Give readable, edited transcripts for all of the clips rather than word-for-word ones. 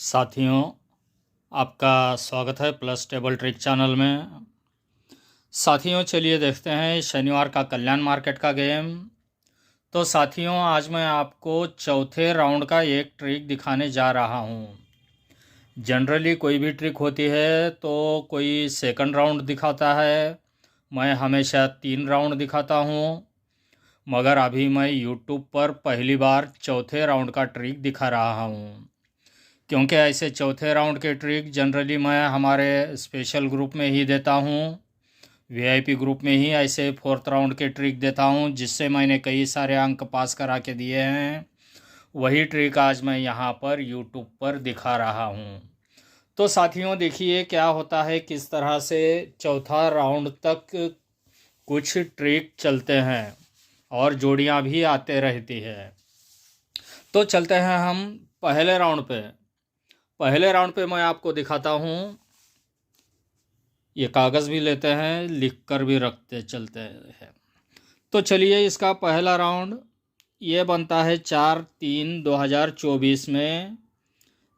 साथियों, आपका स्वागत है प्लस टेबल ट्रिक चैनल में। साथियों, चलिए देखते हैं शनिवार का कल्याण मार्केट का गेम। तो साथियों, आज मैं आपको चौथे राउंड का एक ट्रिक दिखाने जा रहा हूं। जनरली कोई भी ट्रिक होती है तो कोई सेकंड राउंड दिखाता है। मैं हमेशा 3 राउंड दिखाता हूं, मगर अभी मैं यूट्यूब पर पहली बार चौथे राउंड का ट्रिक दिखा रहा हूं। क्योंकि ऐसे चौथे राउंड के ट्रिक जनरली मैं हमारे स्पेशल ग्रुप में ही देता हूँ, वीआईपी ग्रुप में ही ऐसे फोर्थ राउंड के ट्रिक देता हूँ, जिससे मैंने कई सारे अंक पास करा के दिए हैं। वही ट्रिक आज मैं यहाँ पर यूट्यूब पर दिखा रहा हूँ। तो साथियों, देखिए क्या होता है, किस तरह से चौथा राउंड तक कुछ ट्रिक चलते हैं और जोड़ियाँ भी आते रहती है। तो चलते हैं हम पहले राउंड पे। पहले राउंड पे मैं आपको दिखाता हूँ। ये कागज़ भी लेते हैं, लिख कर भी रखते चलते हैं। तो चलिए, इसका पहला राउंड ये बनता है 4/3/2024 में,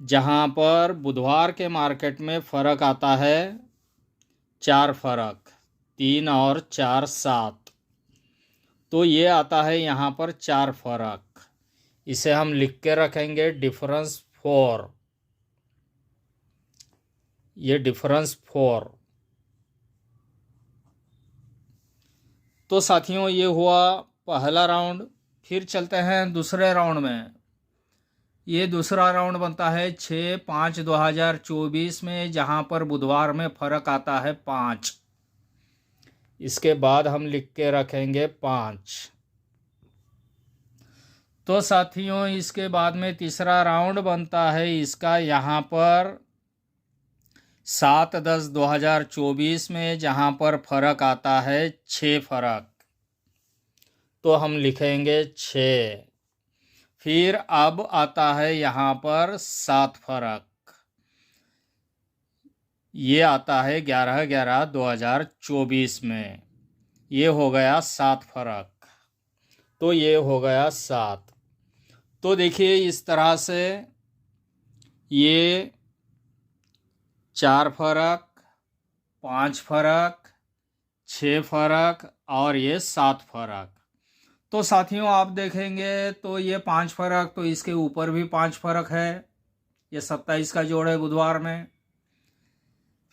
जहाँ पर बुधवार के मार्केट में फ़र्क आता है 4 फ़र्क, 3 और 4 7। तो ये आता है यहाँ पर 4 फ़र्क। इसे हम लिख के रखेंगे डिफरेंस 4। ये डिफरेंस 4। तो साथियों, ये हुआ पहला राउंड। फिर चलते हैं दूसरे राउंड में। ये दूसरा राउंड बनता है 6/5/2024 में, जहाँ पर बुधवार में फ़र्क आता है 5। इसके बाद हम लिख के रखेंगे 5। तो साथियों, इसके बाद में तीसरा राउंड बनता है इसका यहाँ पर 7/10/2024 में, जहाँ पर फ़र्क आता है 6 फ़र्क। तो हम लिखेंगे 6। फिर अब आता है यहाँ पर 7 फ़र्क। ये आता है 11/11/2024 में। ये हो गया 7 फ़र्क। तो ये हो गया 7। तो देखिए, इस तरह से ये 4 फ़र्क, 5 फ़र्क, 6 फ़र्क और ये 7 फ़र्क। तो साथियों, आप देखेंगे तो ये 5 फ़र्क, तो इसके ऊपर भी 5 फ़र्क है। ये 27 का जोड़ है बुधवार में।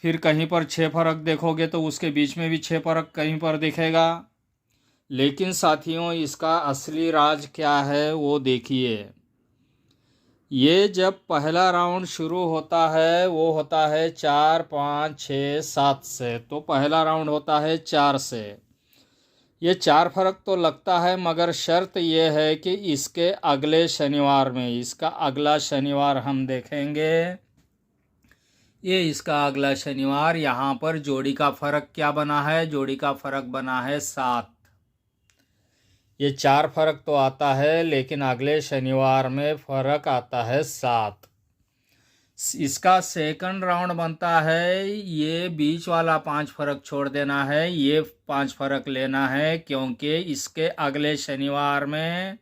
फिर कहीं पर 6 फ़र्क देखोगे तो उसके बीच में भी 6 फ़र्क कहीं पर दिखेगा। लेकिन साथियों, इसका असली राज क्या है वो देखिए। ये जब पहला राउंड शुरू होता है वो होता है 4 5 6 7 से। तो पहला राउंड होता है 4 से। ये 4 फ़र्क तो लगता है, मगर शर्त ये है कि इसके अगले शनिवार में, इसका अगला शनिवार हम देखेंगे। ये इसका अगला शनिवार, यहाँ पर जोड़ी का फ़र्क क्या बना है? जोड़ी का फ़र्क बना है 7। ये 4 फ़र्क तो आता है, लेकिन अगले शनिवार में फ़र्क आता है 7। इसका सेकंड राउंड बनता है, ये बीच वाला 5 फ़र्क छोड़ देना है, ये 5 फ़र्क लेना है, क्योंकि इसके अगले शनिवार में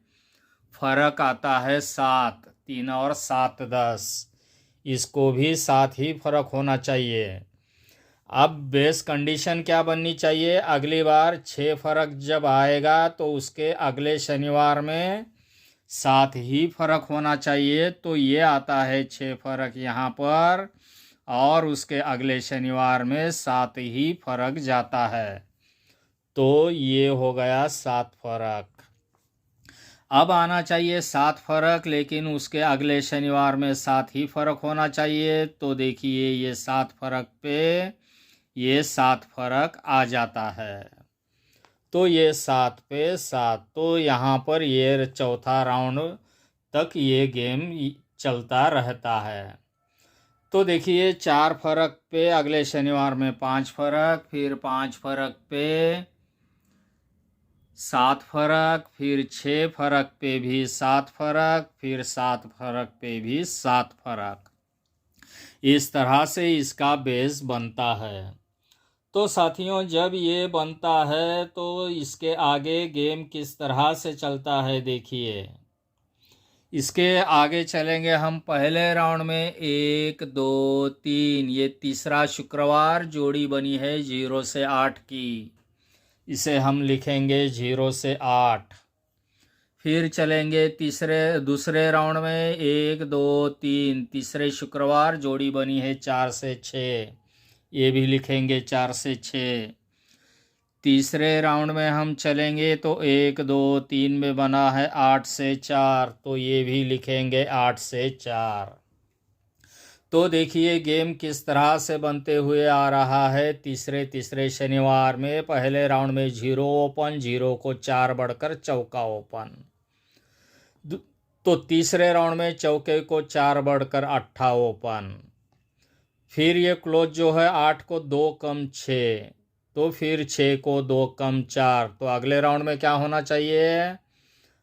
फ़र्क आता है 7। 3 और 7 10। इसको भी 7 ही फ़र्क होना चाहिए। अब बेस कंडीशन क्या बननी चाहिए? अगली बार 6 फ़र्क जब आएगा तो उसके अगले शनिवार में 7 ही फ़र्क होना चाहिए। तो ये आता है 6 फ़र्क यहाँ पर, और उसके अगले शनिवार में 7 ही फ़र्क जाता है। तो ये हो गया 7 फ़र्क। अब आना चाहिए 7 फ़र्क, लेकिन उसके अगले शनिवार में 7 ही फ़र्क होना चाहिए। तो देखिए, ये 7 फ़र्क पे ये 7 फ़र्क आ जाता है। तो ये 7 पे 7। तो यहाँ पर ये चौथा राउंड तक ये गेम चलता रहता है। तो देखिए, 4 फ़र्क पे अगले शनिवार में 5 फ़र्क, फिर 5 फ़र्क पे 7 फ़र्क, फिर 6 फ़र्क पे भी 7 फ़र्क, फिर 7 फ़र्क पे भी 7 फ़र्क। इस तरह से इसका बेस बनता है। तो साथियों, जब ये बनता है तो इसके आगे गेम किस तरह से चलता है देखिए। इसके आगे चलेंगे हम पहले राउंड में 1 2 3, ये तीसरा शुक्रवार, जोड़ी बनी है 0 से 8 की, इसे हम लिखेंगे 0 से 8। फिर चलेंगे दूसरे राउंड में 1 2 3, तीसरे शुक्रवार, जोड़ी बनी है 4 से 6, ये भी लिखेंगे 4 से 6। तीसरे राउंड में हम चलेंगे तो 1 2 3 में बना है 8 से 4, तो ये भी लिखेंगे 8 से 4। तो देखिए गेम किस तरह से बनते हुए आ रहा है। तीसरे शनिवार में पहले राउंड में 0 ओपन, 0 को 4 बढ़कर चौका ओपन। तो तीसरे राउंड में चौके को 4 बढ़कर 8 ओपन। फिर ये क्लोज जो है 8 को 2 कम 6, तो फिर 6 को 2 कम 4। तो अगले राउंड में क्या होना चाहिए?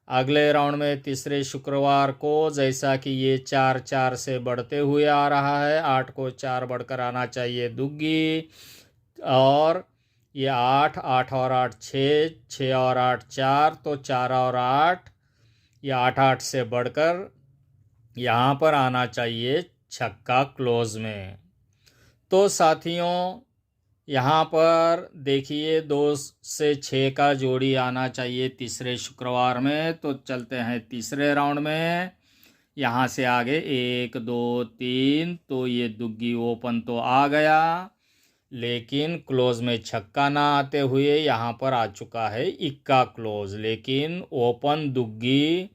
अगले राउंड में तीसरे शुक्रवार को, जैसा कि ये 4 4 से बढ़ते हुए आ रहा है, 8 को 4 बढ़कर आना चाहिए दुग्गी, और ये 8 8 और 8 6, 6 और 8 4, तो 4 और 8, ये 8 8 से बढ़कर यहाँ पर आना चाहिए छक्का क्लोज में। तो साथियों यहाँ पर देखिए 2 से 6 का जोड़ी आना चाहिए तीसरे शुक्रवार में। तो चलते हैं तीसरे राउंड में, यहाँ से आगे 1 2 3, तो ये दुग्गी ओपन तो आ गया, लेकिन क्लोज में छक्का ना आते हुए यहाँ पर आ चुका है इक्का क्लोज, लेकिन ओपन दुग्गी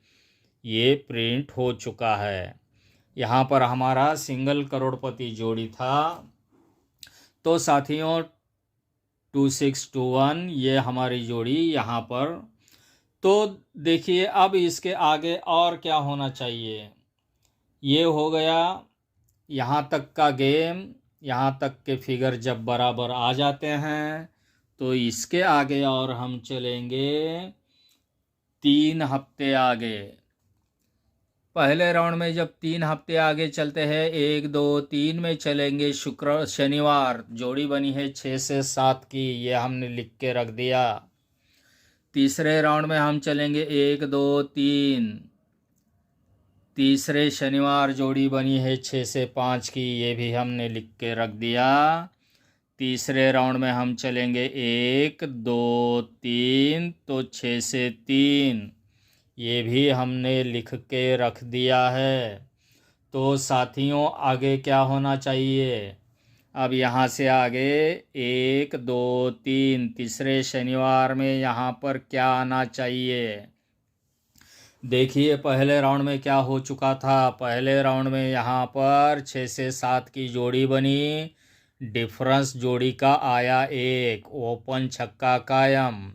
ये प्रिंट हो चुका है। यहाँ पर हमारा सिंगल करोड़पति जोड़ी था। तो साथियों 2 6 2 1 ये हमारी जोड़ी यहाँ पर। तो देखिए अब इसके आगे और क्या होना चाहिए। ये हो गया यहाँ तक का गेम। यहाँ तक के फिगर जब बराबर आ जाते हैं तो इसके आगे और हम चलेंगे 3 हफ्ते आगे। पहले राउंड में जब 3 हफ्ते आगे चलते हैं, 1 2 3 में चलेंगे शनिवार, जोड़ी बनी है 6 से 7 की, ये हमने लिख के रख दिया। तीसरे राउंड में हम चलेंगे 1 2 3, तीसरे शनिवार जोड़ी बनी है 6 से 5 की, ये भी हमने लिख के रख दिया। तीसरे राउंड में हम चलेंगे 1 2 3, तो 6 से 3, ये भी हमने लिख के रख दिया है। तो साथियों आगे क्या होना चाहिए। अब यहाँ से आगे 1 2 3, तीसरे शनिवार में यहाँ पर क्या आना चाहिए। देखिए पहले राउंड में क्या हो चुका था। पहले राउंड में यहाँ पर 6 से 7 की जोड़ी बनी, डिफरेंस जोड़ी का आया 1, ओपन छक्का कायम।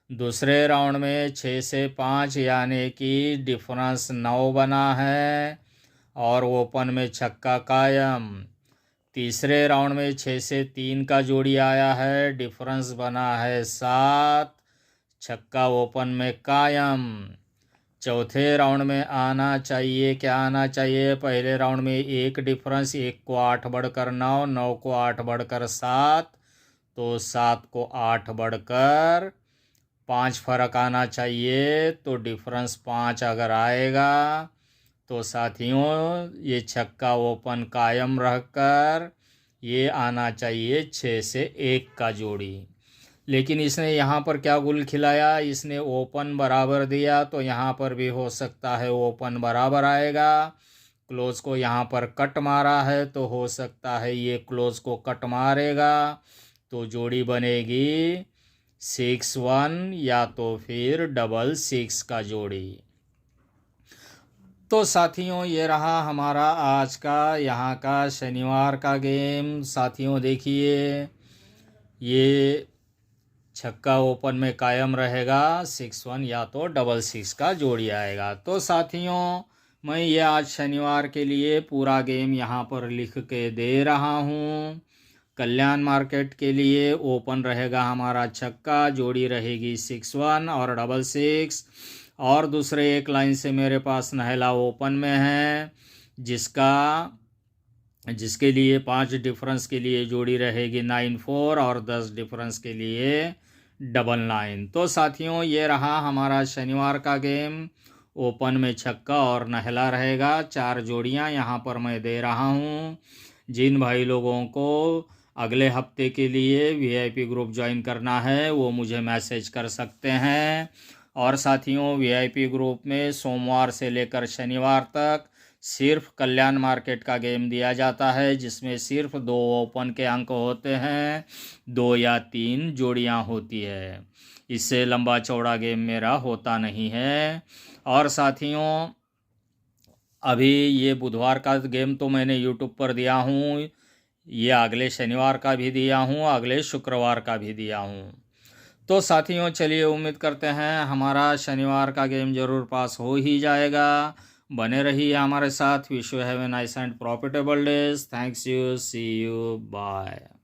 दूसरे राउंड में 6 से 5 यानी कि डिफरेंस 9 बना है और ओपन में छक्का कायम। तीसरे राउंड में 6 से 3 का जोड़ी आया है, डिफरेंस बना है 7, छक्का ओपन में कायम। चौथे राउंड में आना चाहिए, क्या आना चाहिए। पहले राउंड में 1 डिफरेंस, 1 को 8 बढ़कर 9, 9 को 8 बढ़कर 7, तो 7 को 8 बढ़कर 5 फर्क आना चाहिए। तो डिफरेंस 5 अगर आएगा तो साथियों ये छक्का ओपन कायम रहकर ये आना चाहिए 6 से 1 का जोड़ी। लेकिन इसने यहाँ पर क्या गुल खिलाया, इसने ओपन बराबर दिया, तो यहाँ पर भी हो सकता है ओपन बराबर आएगा। क्लोज को यहाँ पर कट मारा है तो हो सकता है ये क्लोज को कट मारेगा, तो जोड़ी बनेगी 6 1 या तो फिर 6 6 का जोड़ी। तो साथियों ये रहा हमारा आज का यहाँ का शनिवार का गेम। साथियों देखिए ये छक्का ओपन में कायम रहेगा, 6 1 या तो 6 6 का जोड़ी आएगा। तो साथियों मैं ये आज शनिवार के लिए पूरा गेम यहाँ पर लिख के दे रहा हूँ। कल्याण मार्केट के लिए ओपन रहेगा हमारा छक्का, जोड़ी रहेगी 6 1 और 6 6, और दूसरे एक लाइन से मेरे पास नहला ओपन में है, जिसके लिए 5 डिफरेंस के लिए जोड़ी रहेगी 9 4 और 10 डिफरेंस के लिए 9 9। तो साथियों ये रहा हमारा शनिवार का गेम। ओपन में छक्का और नहला रहेगा। 4 जोड़ियां यहाँ पर मैं दे रहा हूँ। जिन भाई लोगों को अगले हफ्ते के लिए वीआईपी ग्रुप ज्वाइन करना है वो मुझे मैसेज कर सकते हैं। और साथियों, वीआईपी ग्रुप में सोमवार से लेकर शनिवार तक सिर्फ कल्याण मार्केट का गेम दिया जाता है, जिसमें सिर्फ 2 ओपन के अंक होते हैं, 2 या 3 जोड़ियां होती है। इससे लंबा चौड़ा गेम मेरा होता नहीं है। और साथियों, अभी ये बुधवार का गेम तो मैंने यूट्यूब पर दिया हूँ, ये अगले शनिवार का भी दिया हूँ, अगले शुक्रवार का भी दिया हूँ। तो साथियों, चलिए उम्मीद करते हैं हमारा शनिवार का गेम ज़रूर पास हो ही जाएगा। बने रहिए हमारे साथ। Wish you have a nice and profitable days. Thanks you, see you, bye.